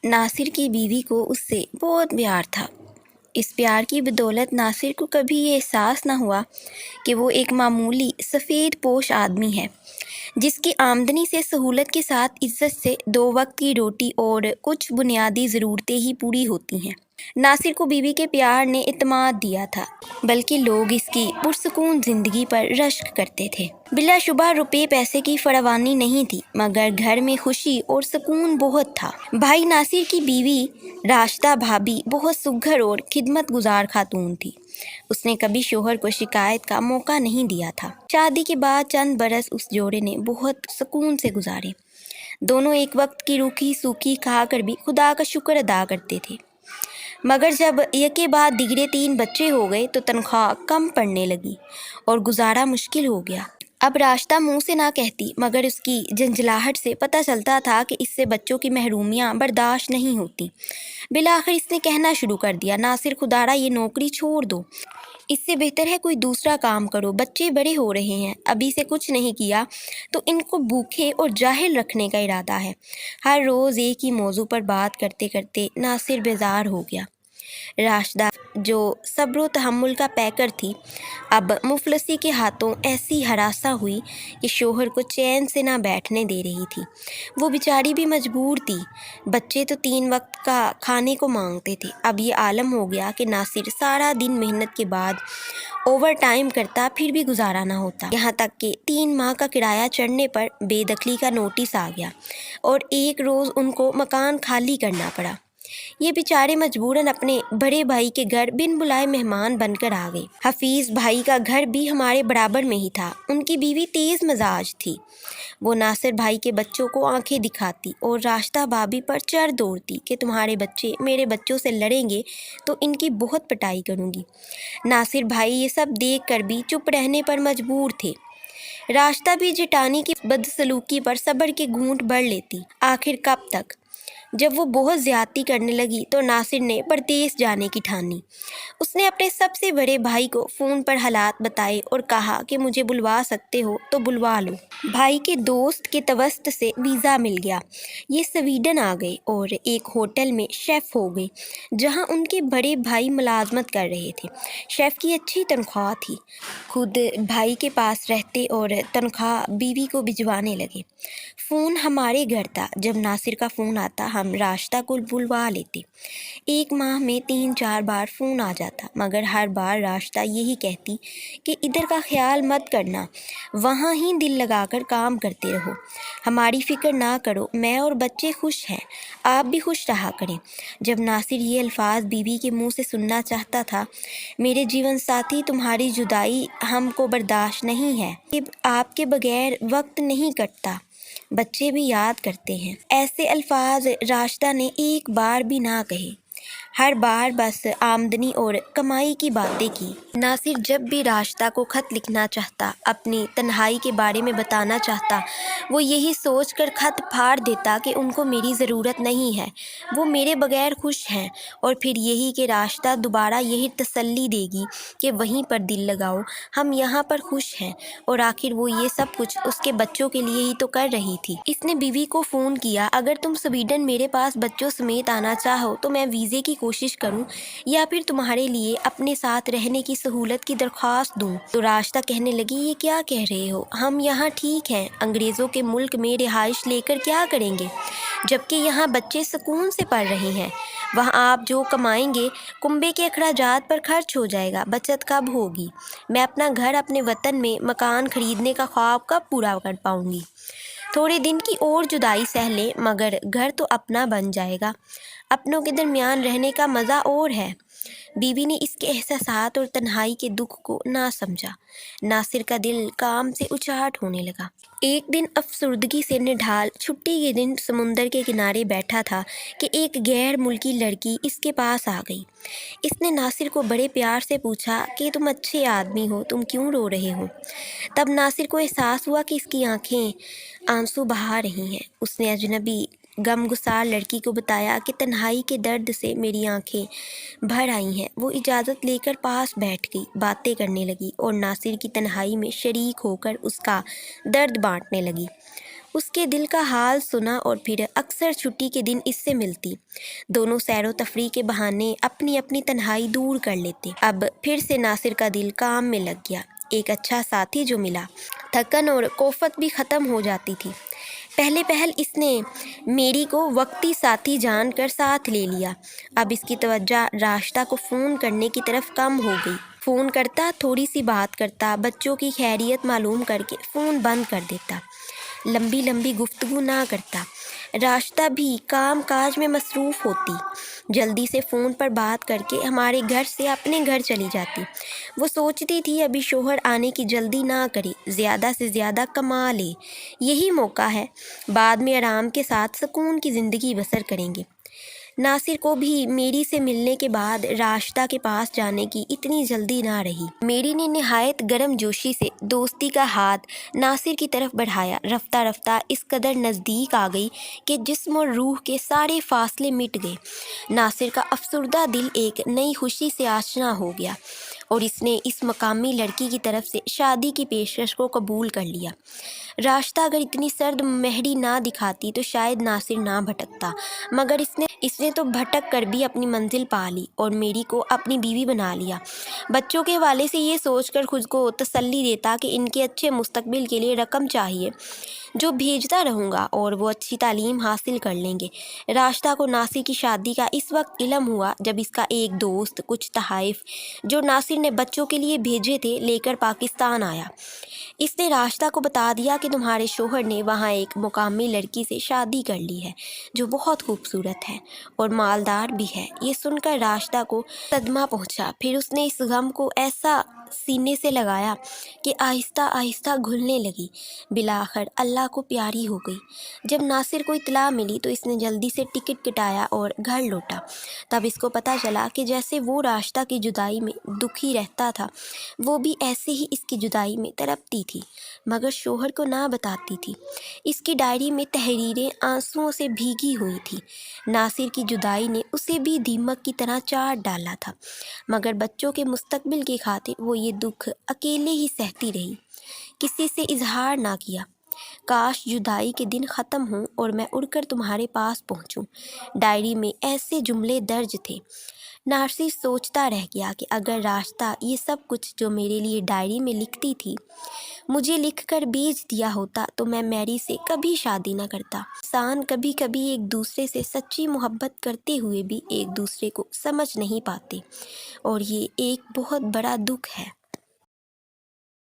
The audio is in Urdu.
ناصر کی بیوی کو اس سے بہت پیار تھا۔ اس پیار کی بدولت ناصر کو کبھی یہ احساس نہ ہوا کہ وہ ایک معمولی سفید پوش آدمی ہے جس کی آمدنی سے سہولت کے ساتھ عزت سے 2 وقت کی روٹی اور کچھ بنیادی ضرورتیں ہی پوری ہوتی ہیں۔ ناصر کو بیوی کے پیار نے اعتماد دیا تھا، بلکہ لوگ اس کی پرسکون زندگی پر رشک کرتے تھے۔ بلا شبہ روپے پیسے کی فراوانی نہیں تھی، مگر گھر میں خوشی اور سکون بہت تھا۔ بھائی ناصر کی بیوی راشدہ بھابی بہت سگھر اور خدمت گزار خاتون تھی۔ اس نے کبھی شوہر کو شکایت کا موقع نہیں دیا تھا۔ شادی کے بعد چند برس اس جوڑے نے بہت سکون سے گزارے۔ دونوں ایک وقت کی روکھی سوکھی کھا کر بھی خدا کا شکر ادا کرتے تھے، مگر جب یکے بعد دیگرے 3 بچے ہو گئے تو تنخواہ کم پڑنے لگی اور گزارا مشکل ہو گیا۔ اب راشدہ منہ سے نہ کہتی، مگر اس کی جھنجھلاہٹ سے پتہ چلتا تھا کہ اس سے بچوں کی محرومیاں برداشت نہیں ہوتی۔ بالآخر اس نے کہنا شروع کر دیا، ناصر خدارا یہ نوکری چھوڑ دو، اس سے بہتر ہے کوئی دوسرا کام کرو، بچے بڑے ہو رہے ہیں، ابھی سے کچھ نہیں کیا تو ان کو بھوکے اور جاہل رکھنے کا ارادہ ہے۔ ہر روز ایک ہی موضوع پر بات کرتے کرتے ناصر بیزار ہو گیا۔ راشدہ جو صبر و تحمل کا پیکر تھی، اب مفلسی کے ہاتھوں ایسی ہراساں ہوئی کہ شوہر کو چین سے نہ بیٹھنے دے رہی تھی۔ وہ بیچاری بھی مجبور تھی، بچے تو 3 وقت کا کھانے کو مانگتے تھے۔ اب یہ عالم ہو گیا کہ ناصر سارا دن محنت کے بعد اوور ٹائم کرتا، پھر بھی گزارا نہ ہوتا۔ یہاں تک کہ 3 ماہ کا کرایہ چڑھنے پر بے دخلی کا نوٹس آ گیا اور ایک روز ان کو مکان خالی کرنا پڑا۔ یہ بیچارے مجبوراً اپنے بڑے بھائی کے گھر بن بلائے مہمان بن کر آ گئے۔ حفیظ بھائی کا گھر بھی ہمارے برابر میں ہی تھا۔ ان کی بیوی تیز مزاج تھی، وہ ناصر بھائی کے بچوں کو آنکھیں دکھاتی اور راشدہ بھابی پر چڑھ دوڑتی کہ تمہارے بچے میرے بچوں سے لڑیں گے تو ان کی بہت پٹائی کروں گی۔ ناصر بھائی یہ سب دیکھ کر بھی چپ رہنے پر مجبور تھے۔ راشدہ بھی جٹانی کی بدسلوکی پر صبر کے گھونٹ بھر لیتی۔ آخر کب تک؟ جب وہ بہت زیادتی کرنے لگی تو ناصر نے پردیس جانے کی ٹھانی۔ اس نے اپنے سب سے بڑے بھائی کو فون پر حالات بتائے اور کہا کہ مجھے بلوا سکتے ہو تو بلوا لو۔ بھائی کے دوست کے توسط سے ویزا مل گیا۔ یہ سویڈن آ گئے اور ایک ہوٹل میں شیف ہو گئے جہاں ان کے بڑے بھائی ملازمت کر رہے تھے۔ شیف کی اچھی تنخواہ تھی۔ خود بھائی کے پاس رہتے اور تنخواہ بیوی کو بھجوانے لگے۔ فون ہمارے گھر تھا، جب ناصر کا فون آتا ہم راشدہ کو بلوا لیتے۔ 1 ماہ میں 3-4 بار فون آ جاتا، مگر ہر بار راشدہ یہی کہتی کہ ادھر کا خیال مت کرنا، وہاں ہی دل لگا کر کام کرتے رہو، ہماری فکر نہ کرو، میں اور بچے خوش ہیں، آپ بھی خوش رہا کریں۔ جب ناصر یہ الفاظ بیوی کے منہ سے سننا چاہتا تھا، میرے جیون ساتھی تمہاری جدائی ہم کو برداشت نہیں ہے، آپ کے بغیر وقت نہیں کٹتا، بچے بھی یاد کرتے ہیں۔ ایسے الفاظ راشدہ نے ایک بار بھی نہ کہے، ہر بار بس آمدنی اور کمائی کی باتیں کی۔ ناصر جب بھی راشدہ کو خط لکھنا چاہتا، اپنی تنہائی کے بارے میں بتانا چاہتا، وہ یہی سوچ کر خط پھاڑ دیتا کہ ان کو میری ضرورت نہیں ہے، وہ میرے بغیر خوش ہیں، اور پھر یہی کہ راشدہ دوبارہ یہی تسلی دے گی کہ وہیں پر دل لگاؤ، ہم یہاں پر خوش ہیں، اور آخر وہ یہ سب کچھ اس کے بچوں کے لیے ہی تو کر رہی تھی۔ اس نے بیوی کو فون کیا، اگر تم سویڈن میرے پاس بچوں سمیت آنا چاہو تو میں ویزے کی کوشش کروں یا پھر تمہارے لیے اپنے ساتھ رہنے کی سہولت کی درخواست دوں۔ تو راشدہ کہنے لگی، یہ کیا کہہ رہے ہو، ہم یہاں ٹھیک ہیں، انگریزوں کے ملک میں رہائش لے کر کیا کریں گے، جبکہ یہاں بچے سکون سے پڑھ رہے ہیں، وہاں آپ جو کمائیں گے کنبے کے اخراجات پر خرچ ہو جائے گا، بچت کب ہوگی، میں اپنا گھر اپنے وطن میں مکان خریدنے کا خواب کب پورا کر پاؤں گی، تھوڑے دن کی اور جدائی سہ لیں مگر گھر تو اپنا بن جائے گا، اپنوں کے درمیان رہنے کا مزہ اور ہے۔ بیوی نے اس کے احساسات اور تنہائی کے دکھ کو نہ سمجھا۔ ناصر کا دل کام سے اچاٹ ہونے لگا۔ ایک دن افسردگی سے نڈھال چھٹی کے دن سمندر کے کنارے بیٹھا تھا کہ ایک غیر ملکی لڑکی اس کے پاس آ گئی۔ اس نے ناصر کو بڑے پیار سے پوچھا کہ تم اچھے آدمی ہو، تم کیوں رو رہے ہو؟ تب ناصر کو احساس ہوا کہ اس کی آنکھیں آنسو بہا رہی ہیں۔ اس نے اجنبی غمگسار لڑکی کو بتایا کہ تنہائی کے درد سے میری آنکھیں بھر آئی ہیں۔ وہ اجازت لے کر پاس بیٹھ گئی، باتیں کرنے لگی اور ناصر کی تنہائی میں شریک ہو کر اس کا درد بانٹنے لگی۔ اس کے دل کا حال سنا اور پھر اکثر چھٹی کے دن اس سے ملتی۔ دونوں سیر و تفریح کے بہانے اپنی اپنی تنہائی دور کر لیتے۔ اب پھر سے ناصر کا دل کام میں لگ گیا۔ ایک اچھا ساتھی جو ملا، تھکن اور کوفت بھی ختم ہو جاتی تھی۔ پہل اس نے میری کو وقتی ساتھی جان کر ساتھ لے لیا۔ اب اس کی توجہ راشدہ کو فون کرنے کی طرف کم ہو گئی۔ فون کرتا، تھوڑی سی بات کرتا، بچوں کی خیریت معلوم کر کے فون بند کر دیتا، لمبی لمبی گفتگو نہ کرتا۔ راشدہ بھی کام کاج میں مصروف ہوتی، جلدی سے فون پر بات کر کے ہمارے گھر سے اپنے گھر چلی جاتی۔ وہ سوچتی تھی ابھی شوہر آنے کی جلدی نہ کرے، زیادہ سے زیادہ کما لے، یہی موقع ہے، بعد میں آرام کے ساتھ سکون کی زندگی بسر کریں گے۔ ناصر کو بھی میری سے ملنے کے بعد راشدہ کے پاس جانے کی اتنی جلدی نہ رہی۔ میری نے نہایت گرم جوشی سے دوستی کا ہاتھ ناصر کی طرف بڑھایا، رفتہ رفتہ اس قدر نزدیک آ گئی کہ جسم اور روح کے سارے فاصلے مٹ گئے۔ ناصر کا افسردہ دل ایک نئی خوشی سے آشنا ہو گیا اور اس نے اس مقامی لڑکی کی طرف سے شادی کی پیشکش کو قبول کر لیا۔ راشدہ اگر اتنی سرد مہری نہ دکھاتی تو شاید ناصر نہ بھٹکتا، مگر اس نے تو بھٹک کر بھی اپنی منزل پا لی اور میری کو اپنی بیوی بنا لیا۔ بچوں کے حوالے سے یہ سوچ کر خود کو تسلی دیتا کہ ان کے اچھے مستقبل کے لیے رقم چاہیے جو بھیجتا رہوں گا اور وہ اچھی تعلیم حاصل کر لیں گے۔ راشدہ کو ناصر کی شادی کا اس وقت علم ہوا جب اس کا ایک دوست کچھ تحائف جو ناصر نے بچوں کے لیے بھیجے تھے لے کر پاکستان آیا۔ اس نے راشدہ کو بتا دیا کہ تمہارے شوہر نے وہاں ایک مقامی لڑکی سے شادی کر لی ہے جو بہت خوبصورت ہے اور مالدار بھی ہے۔ یہ سن کر راشدہ کو صدمہ پہنچا، پھر اس نے اس غم کو ایسا سینے سے لگایا کہ آہستہ آہستہ گھلنے لگی، بالآخر اللہ کو پیاری ہو گئی۔ جب ناصر کو اطلاع ملی تو اس نے جلدی سے ٹکٹ کٹایا اور گھر لوٹا۔ تب اس کو پتہ چلا کہ جیسے وہ راشدہ کی جدائی میں دکھی رہتا تھا، وہ بھی ایسے ہی اس کی جدائی میں تڑپتی تھی، مگر شوہر کو نہ بتاتی تھی۔ اس کی ڈائری میں تحریریں آنسوؤں سے بھیگی ہوئی تھی۔ ناصر کی جدائی نے اسے بھی دیمک کی طرح چاٹ ڈالا تھا، مگر بچوں کے مستقبل کی خاطر وہ یہ دکھ اکیلے ہی سہتی رہی، کسی سے اظہار نہ کیا۔ کاش جدائی کے دن ختم ہوں اور میں اڑ کر تمہارے پاس پہنچوں۔ ڈائری میں ایسے جملے درج تھے۔ ناصر سوچتا رہ گیا کہ اگر راشدہ یہ سب کچھ جو میرے لیے ڈائری میں لکھتی تھی مجھے لکھ کر بھیج دیا ہوتا تو میں میری سے کبھی شادی نہ کرتا۔ انسان کبھی کبھی ایک دوسرے سے سچی محبت کرتے ہوئے بھی ایک دوسرے کو سمجھ نہیں پاتے، اور یہ ایک بہت بڑا دکھ ہے۔